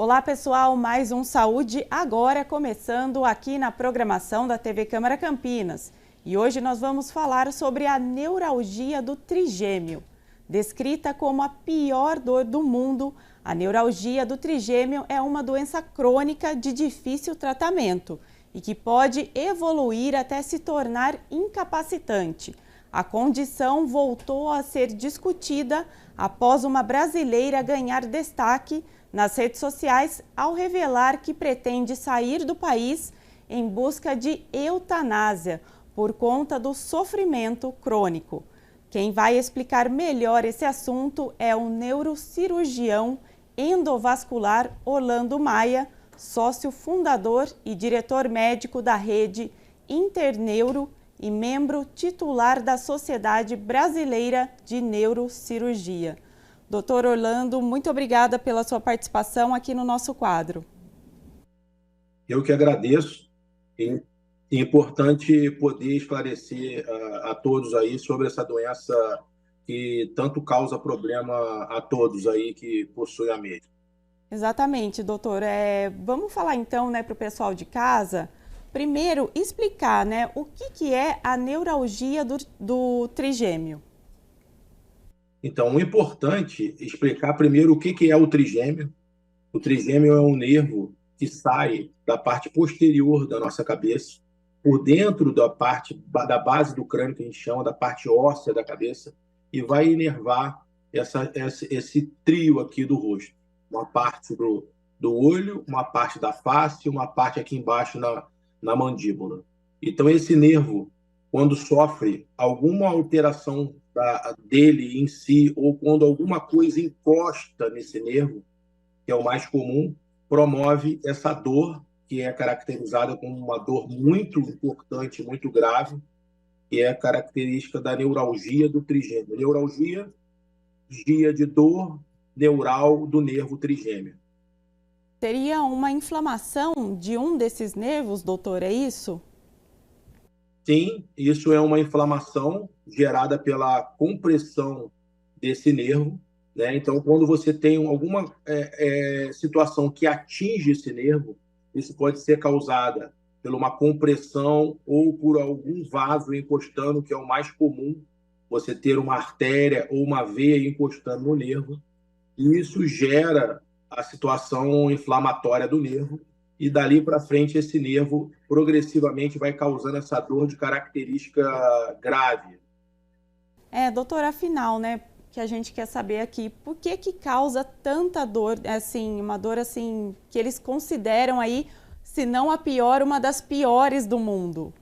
Olá pessoal, mais um Saúde Agora começando aqui na programação da TV Câmara Campinas. E hoje nós vamos falar sobre a neuralgia do trigêmeo. Descrita como a pior dor do mundo, a neuralgia do trigêmeo é uma doença crônica de difícil tratamento e que pode evoluir até se tornar incapacitante. A condição voltou a ser discutida após uma brasileira ganhar destaque nas redes sociais ao revelar que pretende sair do país em busca de eutanásia por conta do sofrimento crônico. Quem vai explicar melhor esse assunto é o neurocirurgião endovascular Orlando Maia, sócio fundador e diretor médico da rede Interneuro e membro titular da Sociedade Brasileira de Neurocirurgia. Doutor Orlando, muito obrigada pela sua participação aqui no nosso quadro. Eu que agradeço. É importante poder esclarecer a todos aí sobre essa doença que tanto causa problema a todos aí que possuem a MED. Exatamente, doutor. Vamos falar então, para o pessoal de casa, primeiro explicar, o que é a neuralgia do trigêmeo. Então, o importante é explicar primeiro o que é o trigêmeo. O trigêmeo é um nervo que sai da parte posterior da nossa cabeça, por dentro da base do crânio, que a gente chama da parte óssea da cabeça, e vai inervar esse trio aqui do rosto. Uma parte do olho, uma parte da face e uma parte aqui embaixo na mandíbula. Então, esse nervo, quando sofre alguma alteração dele em si, ou quando alguma coisa encosta nesse nervo, que é o mais comum, promove essa dor, que é caracterizada como uma dor muito importante, muito grave, que é a característica da neuralgia do trigêmeo. Neuralgia, dia de dor neural do nervo trigêmeo. Seria uma inflamação de um desses nervos, doutor, é isso? Sim, isso é uma inflamação gerada pela compressão desse nervo, né? Então, quando você tem alguma situação que atinge esse nervo, isso pode ser causada por uma compressão ou por algum vaso encostando, que é o mais comum, você ter uma artéria ou uma veia encostando no nervo, e isso gera a situação inflamatória do nervo, e dali para frente esse nervo progressivamente vai causando essa dor de característica grave. Doutor, afinal, que a gente quer saber aqui, por que causa tanta dor, assim, uma dor assim que eles consideram aí, se não a pior, uma das piores do mundo?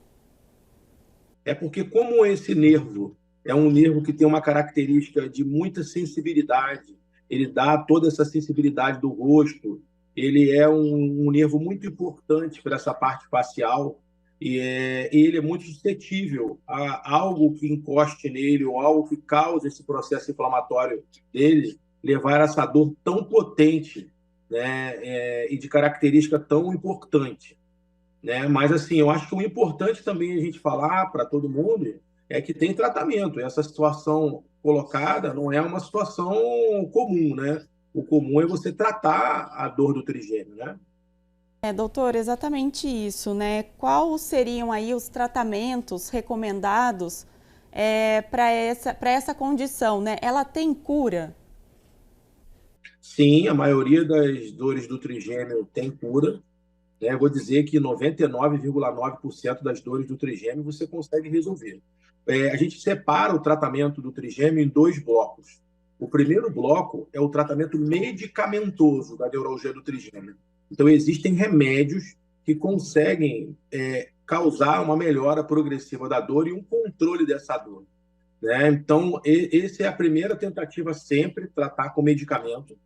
É porque como esse nervo é um nervo que tem uma característica de muita sensibilidade, ele dá toda essa sensibilidade do rosto, ele é um nervo muito importante para essa parte facial, e ele é muito suscetível a algo que encoste nele ou algo que cause esse processo inflamatório dele levar a essa dor tão potente, né, e de característica tão importante, né? Mas assim, eu acho que o importante também a gente falar para todo mundo é que tem tratamento. Essa situação colocada não é uma situação comum, né? O comum é você tratar a dor do trigêmeo, né? Doutor, exatamente isso, Quais seriam aí os tratamentos recomendados para essa condição, Ela tem cura? Sim, a maioria das dores do trigêmeo tem cura. Eu vou dizer que 99,9% das dores do trigêmeo você consegue resolver. A gente separa o tratamento do trigêmeo em dois blocos. O primeiro bloco é o tratamento medicamentoso da neuralgia do trigêmeo. Então, existem remédios que conseguem causar uma melhora progressiva da dor e um controle dessa dor, né? Então, essa é a primeira tentativa sempre, tratar com medicamento.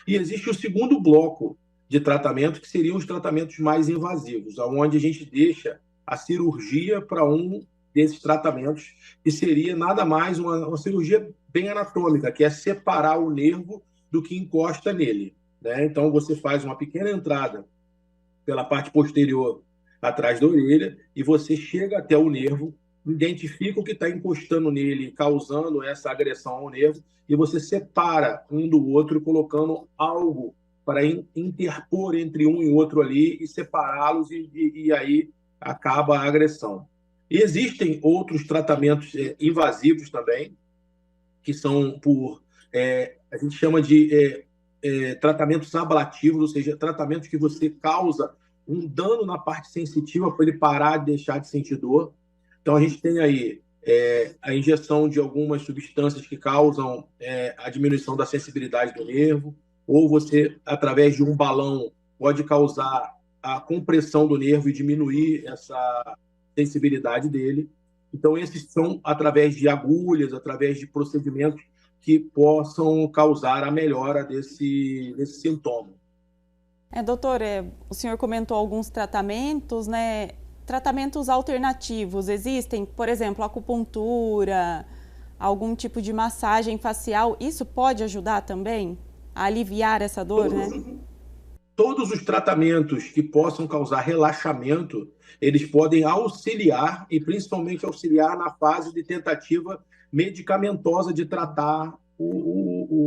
E existe o segundo bloco de tratamento, que seriam os tratamentos mais invasivos, onde a gente deixa a cirurgia para um desses tratamentos, que seria nada mais uma cirurgia bem anatômica, que é separar o nervo do que encosta nele, né? Então, você faz uma pequena entrada pela parte posterior, atrás da orelha, e você chega até o nervo, identifica o que está encostando nele, causando essa agressão ao nervo, e você separa um do outro, colocando algo para interpor entre um e outro ali e separá-los, e aí acaba a agressão. E existem outros tratamentos invasivos também, que são a gente chama de tratamentos ablativos, ou seja, tratamentos que você causa um dano na parte sensitiva para ele parar de deixar de sentir dor. Então, a gente tem aí a injeção de algumas substâncias que causam a diminuição da sensibilidade do nervo, ou você, através de um balão, pode causar a compressão do nervo e diminuir essa sensibilidade dele. Então, esses são através de agulhas, através de procedimentos que possam causar a melhora desse sintoma. Doutor, o senhor comentou alguns tratamentos, né? Tratamentos alternativos existem? Por exemplo, acupuntura, algum tipo de massagem facial, isso pode ajudar também a aliviar essa dor, né? Todos os tratamentos que possam causar relaxamento, eles podem auxiliar, e principalmente auxiliar na fase de tentativa medicamentosa de tratar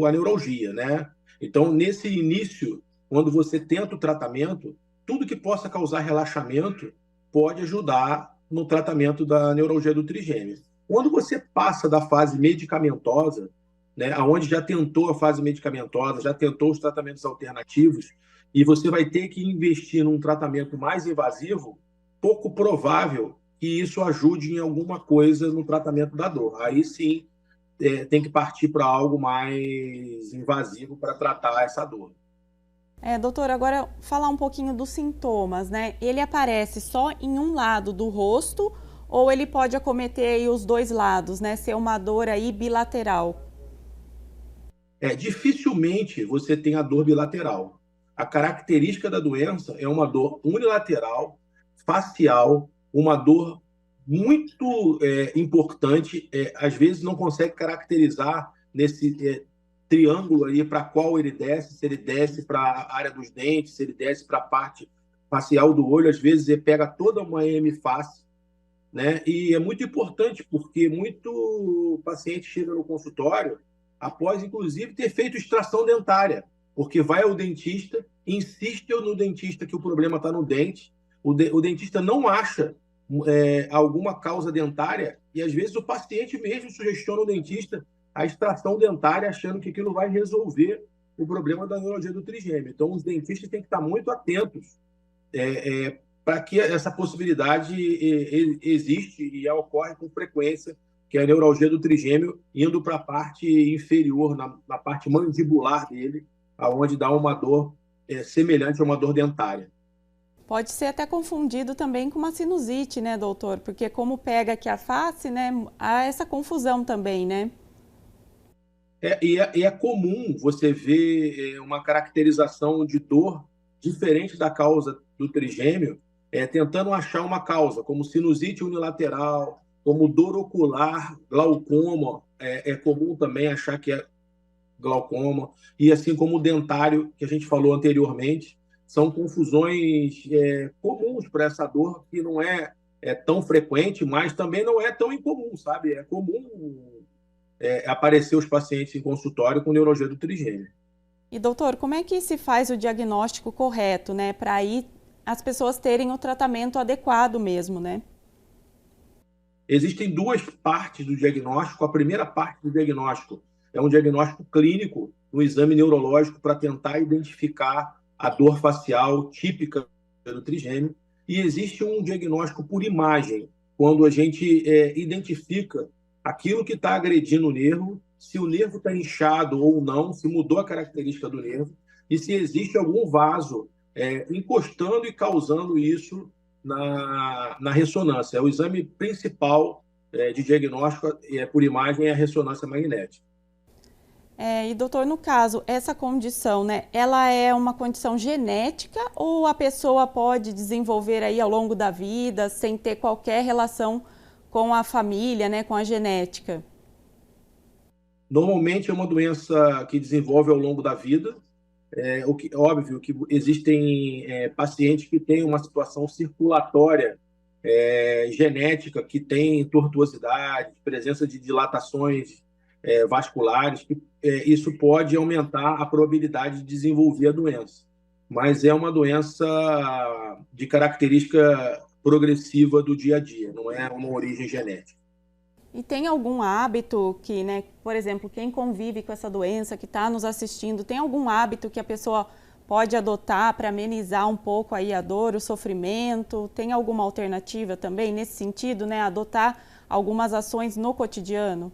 a neuralgia, né? Então, nesse início, quando você tenta o tratamento, tudo que possa causar relaxamento pode ajudar no tratamento da neuralgia do trigêmeo. Quando você passa da fase medicamentosa, né, onde já tentou a fase medicamentosa, já tentou os tratamentos alternativos, e você vai ter que investir num tratamento mais invasivo, pouco provável que isso ajude em alguma coisa no tratamento da dor. Aí sim, tem que partir para algo mais invasivo para tratar essa dor. Doutor, agora falar um pouquinho dos sintomas, né? Ele aparece só em um lado do rosto ou ele pode acometer aí os dois lados, né? Ser uma dor aí bilateral? Dificilmente você tem a dor bilateral. A característica da doença é uma dor unilateral, facial, uma dor muito importante, às vezes não consegue caracterizar nesse triângulo aí para qual ele desce, se ele desce para a área dos dentes, se ele desce para a parte facial do olho, às vezes ele pega toda uma hemiface, né? E é muito importante porque muito paciente chega no consultório após, inclusive, ter feito extração dentária, porque vai ao dentista, insiste no dentista que o problema está no dente, o dentista não acha alguma causa dentária e, às vezes, o paciente mesmo sugestiona ao dentista a extração dentária, achando que aquilo vai resolver o problema da neuralgia do trigêmeo. Então, os dentistas têm que estar muito atentos para que essa possibilidade existe e ocorre com frequência, que é a neuralgia do trigêmeo indo para a parte inferior, na parte mandibular dele, aonde dá uma dor semelhante a uma dor dentária. Pode ser até confundido também com uma sinusite, né, doutor? Porque como pega aqui a face, né, há essa confusão também, né? É comum você ver uma caracterização de dor diferente da causa do trigêmeo, tentando achar uma causa, como sinusite unilateral, como dor ocular, glaucoma, é comum também achar que é glaucoma, e assim como o dentário, que a gente falou anteriormente, são confusões comuns para essa dor, que não é tão frequente, mas também não é tão incomum, sabe? É comum aparecer os pacientes em consultório com neuralgia do trigêmeo. E doutor, como é que se faz o diagnóstico correto, né, para aí as pessoas terem o tratamento adequado mesmo, né? Existem duas partes do diagnóstico. A primeira parte do diagnóstico é um diagnóstico clínico, um exame neurológico para tentar identificar a dor facial típica do trigêmeo. E existe um diagnóstico por imagem, quando a gente identifica aquilo que está agredindo o nervo, se o nervo está inchado ou não, se mudou a característica do nervo, e se existe algum vaso encostando e causando isso na ressonância. O exame principal de diagnóstico por imagem é a ressonância magnética. E doutor, no caso, essa condição, né, ela é uma condição genética ou a pessoa pode desenvolver aí ao longo da vida sem ter qualquer relação com a família, né, com a genética? Normalmente é uma doença que desenvolve ao longo da vida. Óbvio que existem pacientes que têm uma situação circulatória genética, que tem tortuosidade, presença de dilatações vasculares, que isso pode aumentar a probabilidade de desenvolver a doença. Mas é uma doença de característica progressiva do dia a dia, não é uma origem genética. E tem algum hábito que, né, por exemplo, quem convive com essa doença, que está nos assistindo, tem algum hábito que a pessoa pode adotar para amenizar um pouco aí a dor, o sofrimento? Tem alguma alternativa também nesse sentido, né, adotar algumas ações no cotidiano?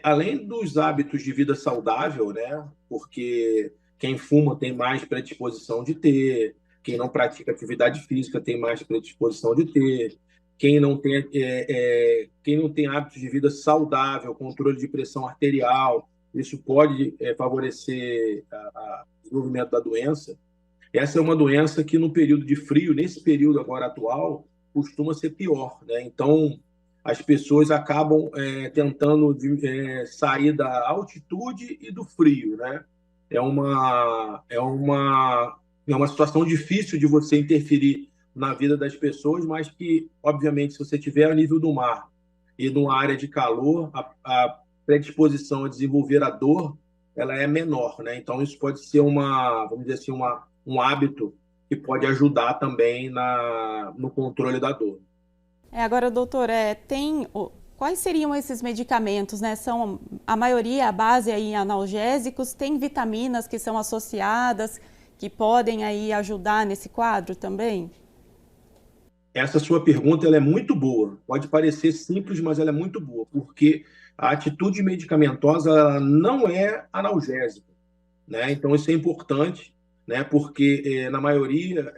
Além dos hábitos de vida saudável, né, porque quem fuma tem mais predisposição de ter, quem não pratica atividade física tem mais predisposição de ter, quem não tem hábitos de vida saudável, controle de pressão arterial, isso pode favorecer o desenvolvimento da doença. Essa é uma doença que no período de frio, nesse período agora atual, costuma ser pior, né? Então, as pessoas acabam tentando sair da altitude e do frio, né? É uma situação difícil de você interferir na vida das pessoas, mas que, obviamente, se você estiver a nível do mar e numa área de calor, a predisposição a desenvolver a dor, ela é menor, né? Então, isso pode ser vamos dizer assim, um hábito que pode ajudar também no controle da dor. Agora, doutor, quais seriam esses medicamentos, né? São a maioria a base aí em analgésicos, tem vitaminas que são associadas, que podem aí ajudar nesse quadro também? Essa sua pergunta ela é muito boa. Pode parecer simples, mas ela é muito boa, porque a atitude medicamentosa ela não é analgésica, né? Então isso é importante, né? Porque na maioria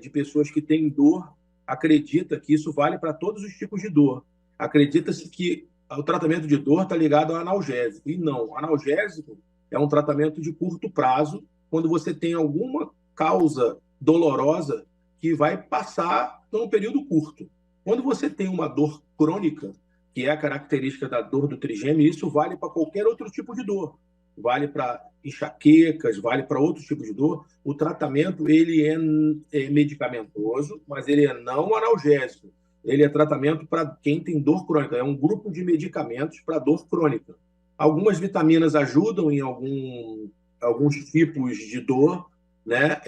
de pessoas que têm dor acredita que isso vale para todos os tipos de dor. Acredita-se que o tratamento de dor está ligado ao analgésico. E não, analgésico é um tratamento de curto prazo, quando você tem alguma causa dolorosa que vai passar por um período curto. Quando você tem uma dor crônica, que é a característica da dor do trigêmeo, isso vale para qualquer outro tipo de dor. Vale para enxaquecas, vale para outros tipos de dor. O tratamento ele é medicamentoso, mas ele é não analgésico. Ele é tratamento para quem tem dor crônica. É um grupo de medicamentos para dor crônica. Algumas vitaminas ajudam em alguns tipos de dor, né?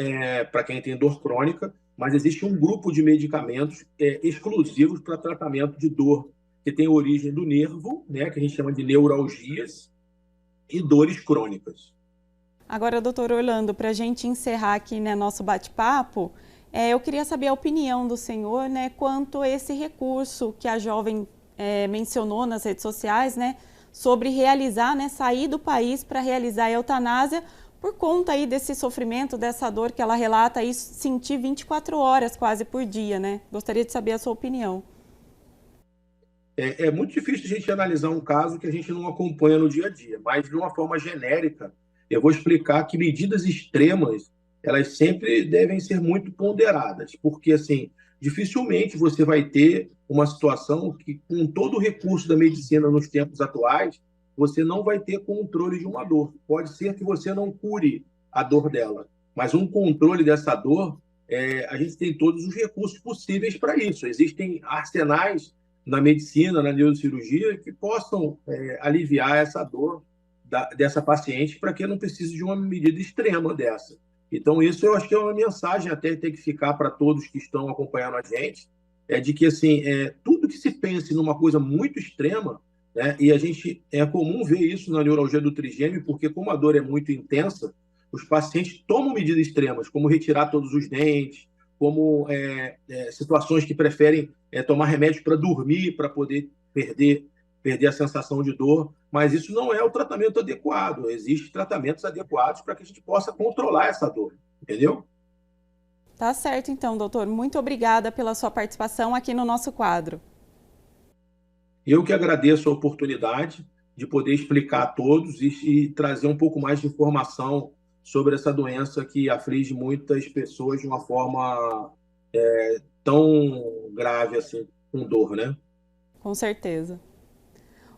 Para quem tem dor crônica, mas existe um grupo de medicamentos exclusivos para tratamento de dor, que tem origem do nervo, né? Que a gente chama de neuralgias, e dores crônicas. Agora, doutor Orlando, para a gente encerrar aqui, né, nosso bate-papo, eu queria saber a opinião do senhor, né, quanto a esse recurso que a jovem mencionou nas redes sociais, né, sobre realizar, né, sair do país para realizar a eutanásia por conta aí desse sofrimento, dessa dor que ela relata aí, sentir 24 horas quase por dia, né? Gostaria de saber a sua opinião. É muito difícil a gente analisar um caso que a gente não acompanha no dia a dia, mas de uma forma genérica, eu vou explicar que medidas extremas, elas sempre devem ser muito ponderadas, porque assim, dificilmente você vai ter uma situação que, com todo o recurso da medicina nos tempos atuais, você não vai ter controle de uma dor. Pode ser que você não cure a dor dela, mas um controle dessa dor, a gente tem todos os recursos possíveis para isso. Existem arsenais na medicina, na neurocirurgia, que possam aliviar essa dor dessa paciente para que não precise de uma medida extrema dessa. Então, isso eu acho que é uma mensagem até tem que ficar para todos que estão acompanhando a gente, de que assim, tudo que se pense numa coisa muito extrema, né, e a gente é comum ver isso na neuralgia do trigêmeo, porque como a dor é muito intensa, os pacientes tomam medidas extremas, como retirar todos os dentes, como situações que preferem tomar remédios para dormir, para poder perder a sensação de dor, mas isso não é o tratamento adequado. Existem tratamentos adequados para que a gente possa controlar essa dor, entendeu? Tá certo então, doutor. Muito obrigada pela sua participação aqui no nosso quadro. Eu que agradeço a oportunidade de poder explicar a todos e trazer um pouco mais de informação sobre essa doença que aflige muitas pessoas de uma forma tão grave assim, com dor, né? Com certeza.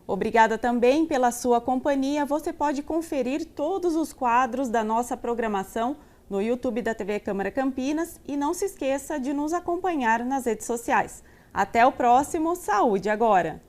Obrigada também pela sua companhia. Você pode conferir todos os quadros da nossa programação no YouTube da TV Câmara Campinas e não se esqueça de nos acompanhar nas redes sociais. Até o próximo Saúde Agora!